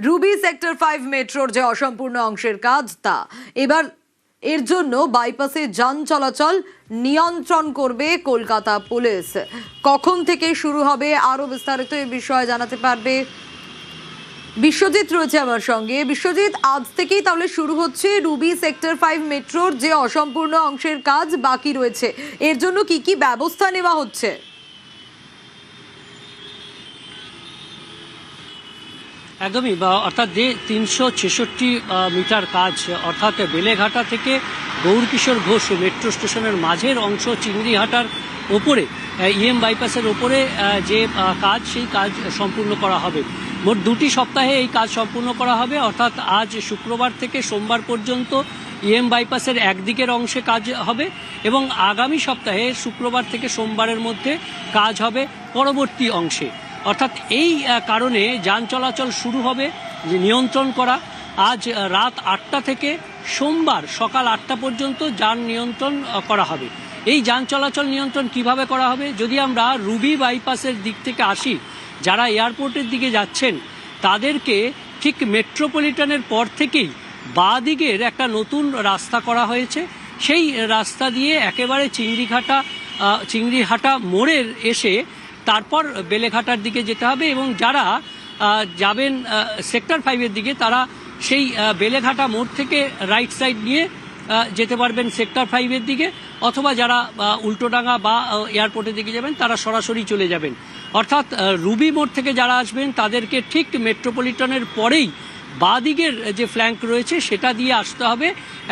Ruby sector 5 মেট্রোর যে অসম্পূর্ণ অংশের কাজ তা এবার এর জন্য বাইপাসে যান চলাচল নিয়ন্ত্রণ করবে কলকাতা পুলিশ। কখন থেকে শুরু হবে আরো বিস্তারিত এই বিষয়ে জানাতে পারবে বিশ্বজিৎ রয়েছে আমার সঙ্গে। বিশ্বজিৎ, আজ থেকেই তাহলে শুরু হচ্ছে রুবি সেক্টর 5 মেট্রোর যে অসম্পূর্ণ অংশের কাজ বাকি রয়েছে, এর জন্য কি কি ব্যবস্থা নেওয়া হচ্ছে? একদমই, অর্থাৎ যে 366 মিটার কাজ, অর্থাৎ বেলেঘাটা থেকে গৌরকিশোর ঘোষ মেট্রো স্টেশনের মাঝের অংশ চিংড়িহাটার ওপরে ইএম বাইপাসের ওপরে যে কাজ, সেই কাজ সম্পূর্ণ করা হবে। মোট 2টি সপ্তাহে এই কাজ সম্পূর্ণ করা হবে, অর্থাৎ আজ শুক্রবার থেকে সোমবার পর্যন্ত ইএম বাইপাসের একদিকের অংশে কাজ হবে এবং আগামী সপ্তাহে শুক্রবার থেকে সোমবারের মধ্যে কাজ হবে পরবর্তী অংশে। অর্থাৎ এই কারণে যান চলাচল শুরু হবে যে নিয়ন্ত্রণ করা। আজ রাত 8টা থেকে সোমবার সকাল 8টা পর্যন্ত যান নিয়ন্ত্রণ করা হবে। এই যান চলাচল নিয়ন্ত্রণ কিভাবে করা হবে? যদি আমরা রুবি বাইপাসের দিক থেকে আসি, যারা এয়ারপোর্টের দিকে যাচ্ছেন তাদেরকে ঠিক মেট্রোপলিটনের পর থেকেই বাঁ দিকের একটা নতুন রাস্তা করা হয়েছে। সেই রাস্তা দিয়ে একেবারে চিংড়িহাটা মোড়ের এসে তারপর বেলেঘাটার দিকে যেতে হবে এবং যারা যাবেন সেক্টর 5-এর দিকে তারা সেই বেলেঘাটা মোড় থেকে রাইট সাইড নিয়ে যেতে পারবেন সেক্টর 5-এর দিকে, অথবা যারা উল্টোডাঙ্গা বা এয়ারপোর্টের দিকে যাবেন তারা সরাসরি চলে যাবেন। অর্থাৎ রুবি মোড় থেকে যারা আসবেন তাদেরকে ঠিক মেট্রোপলিটনের পরেই বাঁ দিকের যে ফ্ল্যাঙ্ক রয়েছে সেটা দিয়ে আসতে হবে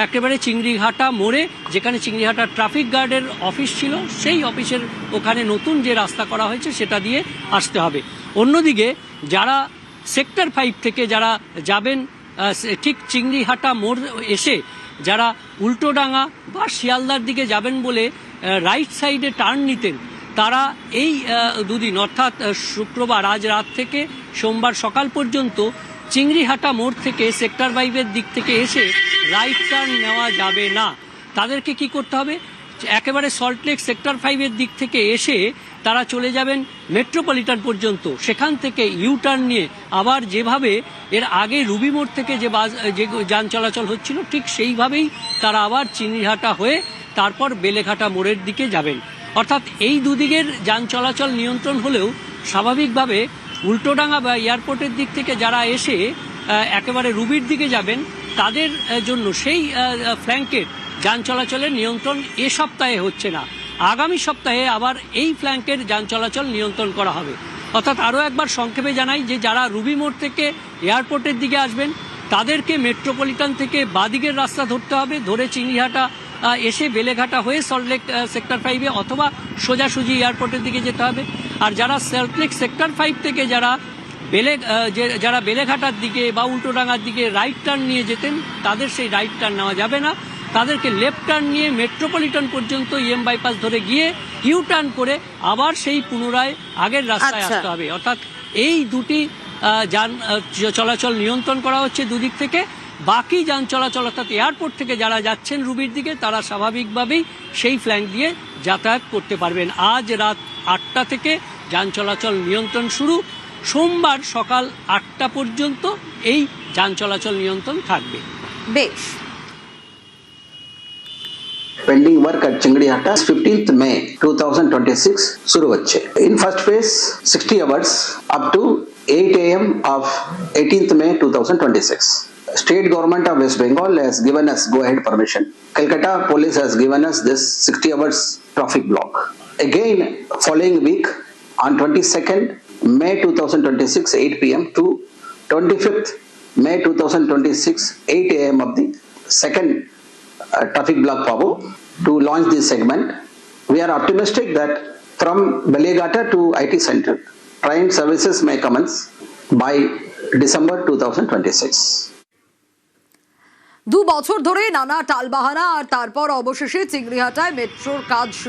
একেবারে চিংড়িহাটা মোড়ে, যেখানে চিংড়িহাটা ট্রাফিক গার্ডের অফিস ছিল সেই অফিসের ওখানে নতুন যে রাস্তা করা হয়েছে সেটা দিয়ে আসতে হবে। অন্যদিকে যারা সেক্টর 5 থেকে যারা যাবেন ঠিক চিংড়িহাটা মোড় এসে যারা উল্টোডাঙ্গা বা শিয়ালদার দিকে যাবেন বলে রাইট সাইডে টার্ন নিতেন, তারা এই দুদিন অর্থাৎ শুক্রবার আজ রাত থেকে সোমবার সকাল পর্যন্ত চিংড়িহাটা মোড় থেকে সেক্টর 5-এর দিক থেকে এসে রাইট টার্ন নেওয়া যাবে না। তাদেরকে কি করতে হবে? একেবারে সল্টলেক সেক্টর 5-এর দিক থেকে এসে তারা চলে যাবেন মেট্রোপলিটন পর্যন্ত, সেখান থেকে ইউ টার্ন নিয়ে আবার যেভাবে এর আগে রুবি মোড় থেকে যে যান চলাচল হচ্ছিল ঠিক সেইভাবেই তারা আবার চিংড়িহাটা হয়ে তারপর বেলেঘাটা মোড়ের দিকে যাবেন। অর্থাৎ এই দুদিকের যান চলাচল নিয়ন্ত্রণ হলেও স্বাভাবিকভাবে উল্টোডাঙ্গা বা এয়ারপোর্টের দিক থেকে যারা এসে একেবারে রুবির দিকে যাবেন তাদের জন্য সেই ফ্ল্যাঙ্কের যান চলাচলের নিয়ন্ত্রণ এ সপ্তাহে হচ্ছে না, আগামী সপ্তাহে আবার এই ফ্ল্যাঙ্কের যান চলাচল নিয়ন্ত্রণ করা হবে। অর্থাৎ আরও একবার সংক্ষেপে জানাই যে যারা রুবি মোড় থেকে এয়ারপোর্টের দিকে আসবেন তাদেরকে মেট্রোপলিটন থেকে বাদিকের রাস্তা ধরতে হবে, ধরে চিংড়িহাটা এসে বেলেঘাটা হয়ে সল্টলেক সেক্টর 5-এ অথবা সোজাসুজি এয়ারপোর্টের দিকে যেতে হবে। আর যারা সল্টলেক সেক্টর 5 থেকে যারা বেলেঘাটার দিকে বা উল্টোডাঙ্গার দিকে রাইট টার্ন নিয়ে যেতেন তাদের সেই রাইট টার্ন নেওয়া যাবে না, তাদেরকে লেফট টার্ন নিয়ে মেট্রোপলিটন পর্যন্ত ইএম বাইপাস ধরে গিয়ে ইউ টার্ন করে আবার সেই পুনরায় আগের রাস্তায় আসতে হবে। অর্থাৎ এই দুটি যান চলাচল নিয়ন্ত্রণ করা হচ্ছে দুদিক থেকে। বাকি যান চলাচল অর্থাৎ এয়ারপোর্ট থেকে যারা যাচ্ছেন রুবির দিকে তারা স্বাভাবিকভাবেই সেই ফ্ল্যাঙ্ক দিয়ে যাতায়াত করতে পারবেন। আজ রাত 8টা থেকে যান চলাচল নিয়ন্ত্রণ শুরু, সোমবার সকাল 8টা পর্যন্ত এই যান চলাচল নিয়ন্ত্রণ থাকবে। বেশ। Pending work at Chingadihata 15th May 2026 শুরু হচ্ছে। In first phase 60 hours up to 8 AM of 18th May 2026. State government of West Bengal has given us go-ahead permission. Calcutta police has given us this 60 hours traffic block. Again, following week on 22nd May 2026 8 PM to 25th May 2026 8 AM of the second traffic block Pabo to launch this segment. We are optimistic that from Belegata to IT Center, train services may commence by December 2026. 2 বছর ধরে নানা টালবাহানা আর তারপর অবশেষে চিংড়িহাটায় মেট্রোর কাজ শুরু।